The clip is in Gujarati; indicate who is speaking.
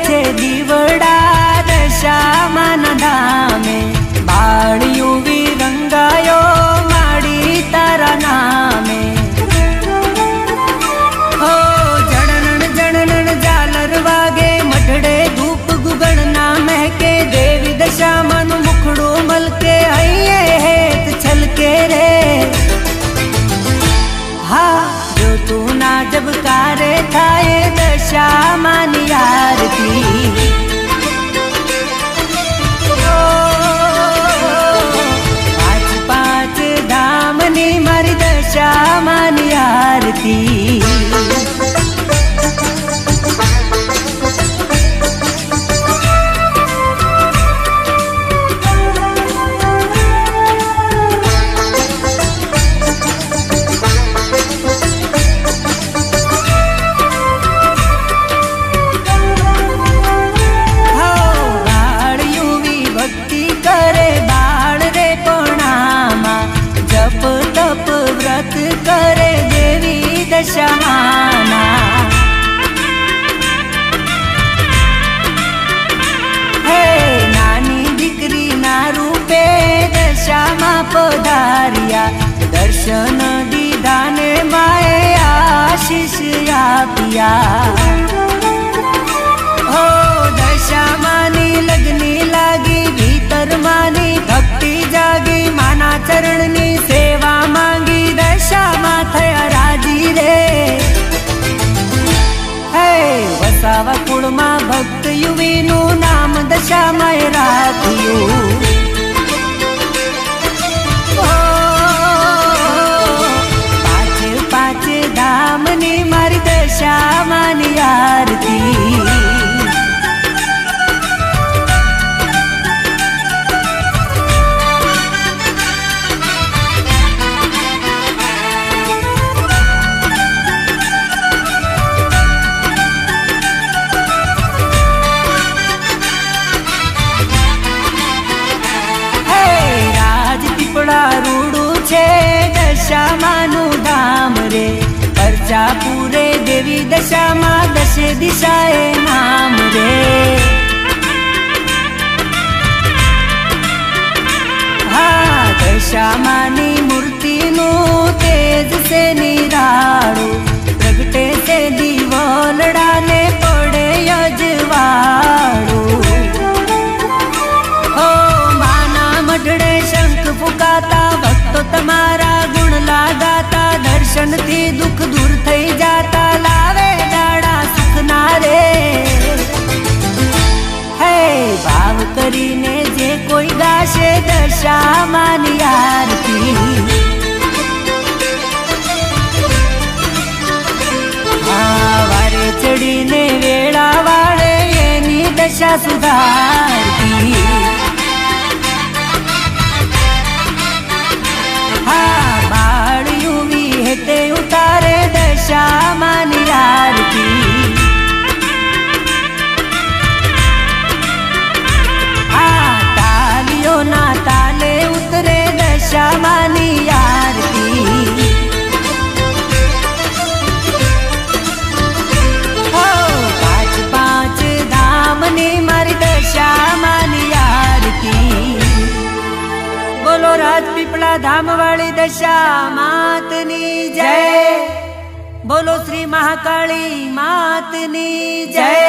Speaker 1: છે દીવડા દશામાના ધામે, બાળિયું વિરંગાયો માડી તારા નામે. હો જણનણ જણનણ ઝાલર વાગે, મઢડે ધૂપ ગુગળના મહેકે, દેવી દશામાનું મુખડું મલકે, હૈયે હેત છલકે રે. હા જો તું ના જબકારે થાય દશામાની આરતી. પાંચ પાંચ ધામની મારી દશામાની આરતી. કરે દેવી દશામાના. હે નાની દીકરી ના રૂપે દશામાં પધાર્યા, દર્શન દીધા ને માએ આશીષ આપ્યા. હો દશામાની લગ્ની લાગી, ભીતર માની ભક્તિ જાગી, માના ચરણની સેવા માંગી, દશામાં થયા રાજી રે. હે વસાવા કુળમાં ભક્ત યુવીનું નામ દશામાએ રાખ્યું. પાંચ પાંચ ધામની મારી દશામાની આરતી. રૂડું છે દશામાનું ધામ રે, પરચા પૂરે દેવી દશામાં, દશે દિશાએ નામ રે. હા દશામાની મૂર્તિનું તેજ છે નિરાળું, પ્રગટે છે દીવલડાને પડે અજવાળું. હો માના મઢડે શંખ ફૂંકાતા, ભક્તો તમારા ગુણ લાગાતા, દર્શનથી દુઃખ દૂર થઈ જાતા, લાવે દાડા સુખના રે. હે ભાવ કરીને જે કોઈ ગાશે દશામાની આરતી. હા વારે ચડીને વેળા વાળે એની દશા સુધારતી. હા બાળિયું વિહેતે ઉતારે દશામાની આરતી. હા તાલીઓના તાલે ઉતરે દશામાની આરતી. હો પાંચ પાંચ ધામની મારી દશામાની આરતી. બોલો રાજપીપળા ધામ વાળી દશા માતની જય. બોલો શ્રી મહાકાળી માતની જય.